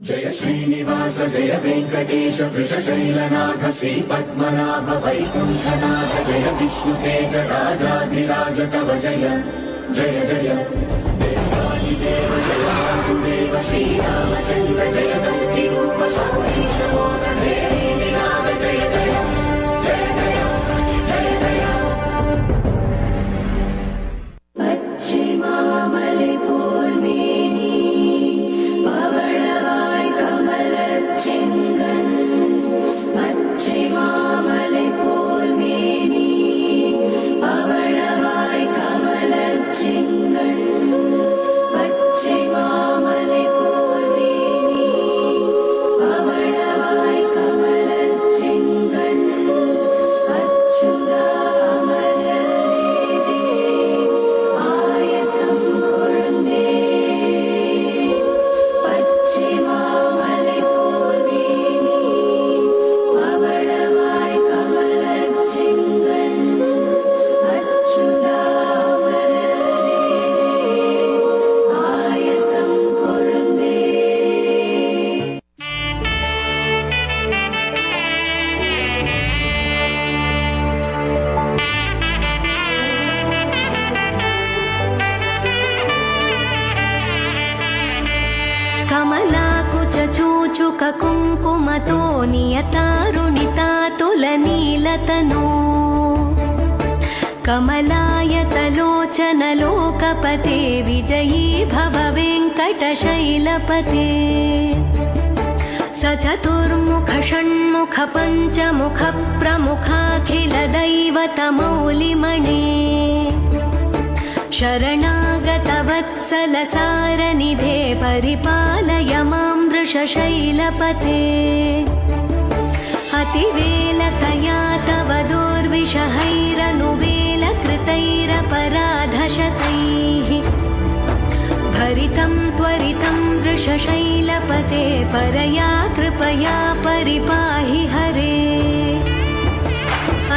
जय श्रीनिवास जय वेंकटेश वृषशैलनाथ श्रीपद्मनाभ वैकुण्ठनाथ जय विष्णुतेज राजाधिराज तव जय जय जय देवादिदेव जय वासुदेव श्रीरामचन्द्र जय कल्किरूप शौरीश मोदधेरीनाथ जय जय जय जय जय जय पश्चिमामले पोल मेनी पवळवाय कमलच्चेंगन पश्चिमामले पोल मेनी पवळवाय कमलच्चेंगन पश्चिमामले पोल मेनी पवळवाय कमलच्चेंगन कुङ्कुमतो नियतारुणितातुलनीलतनो कमलायतलोचनलोकपते विजयी भव वेङ्कटशैलपते स चतुर्मुख षण्मुख पञ्चमुख प्रमुखाखिलदैवतमौलिमणे शरणागतवत्सलसारनिधे परिपालय मां वृषशैलपते अतिवेलकया तव दुर्विषहैरनुवेलकृतैरपराधशतैः भरितं त्वरितं वृषशैलपते परया कृपया परिपाहि हरे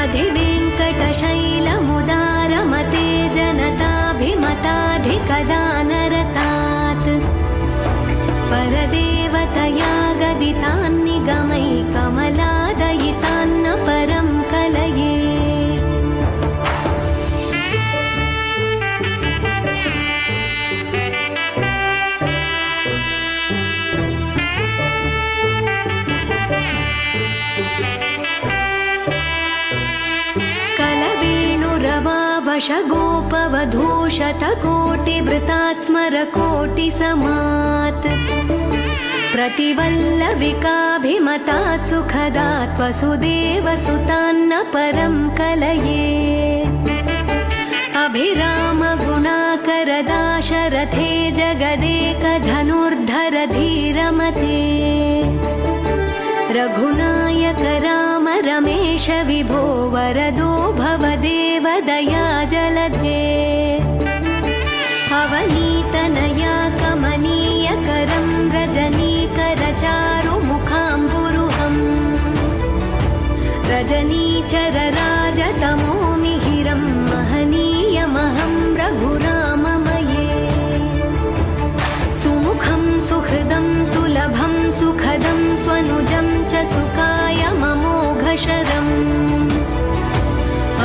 अधिवेङ्कटशैलमुदारमते जनताभिमताधिकदानरतात् परदेवतया गदितान्निगमै कमलादयितान्न परं कलये गोपवधूशतकोटिवृतात् स्मरकोटिसमात् प्रतिवल्लविकाभिमतात् सुखदात् वसुदेवसुतान्न परं कलये अभिरामगुणाकरदाशरथे जगदेकधनुर्धर धीरमते रघुनायक राम रमेश विभो वरदो भवदेव दया जलधे अवनीतनया कमनीयकरं रजनीकरचारुमुखाम्बुरुहम् रजनीचरराजतमो मिहिरं महनीयमहं रघुराममये सुमुखं सुहृदं सुलभं सुखदं स्वनुजं च सुखाय ममोघशरम्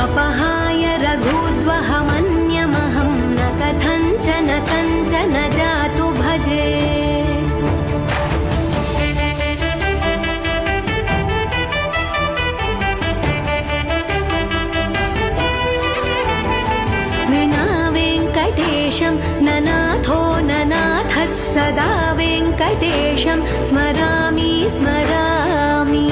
अपहाय रघुद्वहमन्यमहं न कथञ्चन कञ्चन जातु भजे विना वेङ्कटेशं ननाथो ननाथः सदा वेङ्कटेशं स्मरामि स्मरामि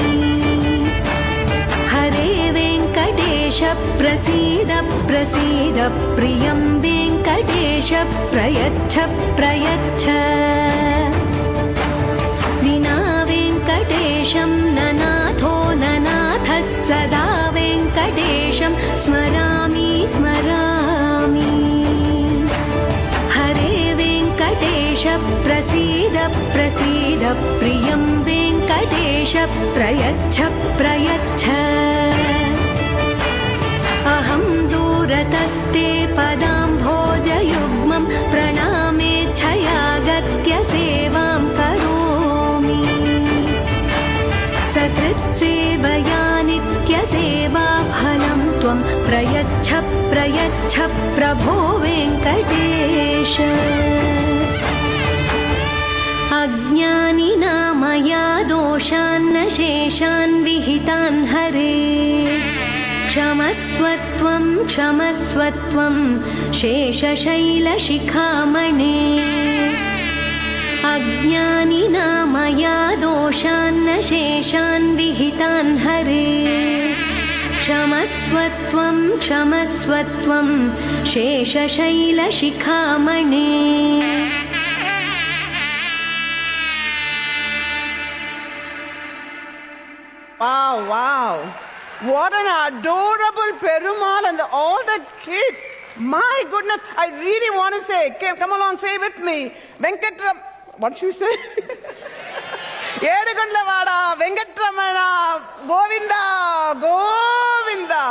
हरे वेङ्कटेश प्रसीद प्रसीद प्रियं वेङ्कटेश प्रयच्छ प्रयच्छ विना वेङ्कटेशं ननाथो ननाथः सदा वेङ्कटेशं स्मरामि स्मरामि हरे वेङ्कटेश प्रसीद प्रसीद प्रियं वेङ्कटेश प्रयच्छ प्रयच्छ अहं दूरतस्ते पदाम्भोजयुग्मं प्रणामेच्छया गत्य सेवां करोमि प्रयच्छ प्रयच्छ प्रभो वेङ्कटेश अज्ञानिना मया दोषान्न शेषान् विहितान् हरे क्षमस्वत्वं क्षमस्वत्वं शेषशैलशिखामणे अज्ञानिना मया दोषान्न शेषान् विहितान् हरे क्षमस्वत्वं क्षमस्वत्वं शेषशैलशिखामणे Wow, wow. What an adorable Perumal and all the kids. My goodness, I really want to say, come along, say with me. Venkatram, what should you say? Yedugundlavada, Venkatramana, Govinda, Govinda.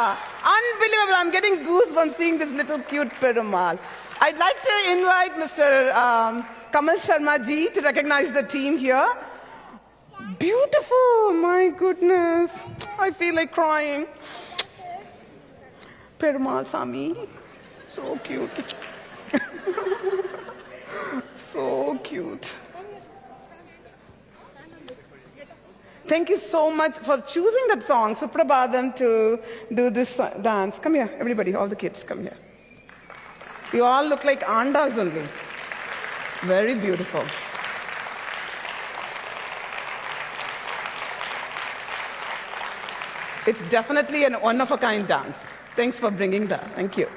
Unbelievable, I'm getting goosebumps seeing this little cute Perumal. I'd like to invite Mr. Kamal Sharma ji to recognize the team here. Beautiful, my goodness. I feel like crying. Perumal Sami, so cute. So cute. Thank you so much for choosing that song, Suprabhadam, to do this dance. Come here, everybody, all the kids, come here. You all look like andas only. Very beautiful. It's definitely an one-of-a-kind dance. Thanks for bringing that. Thank you.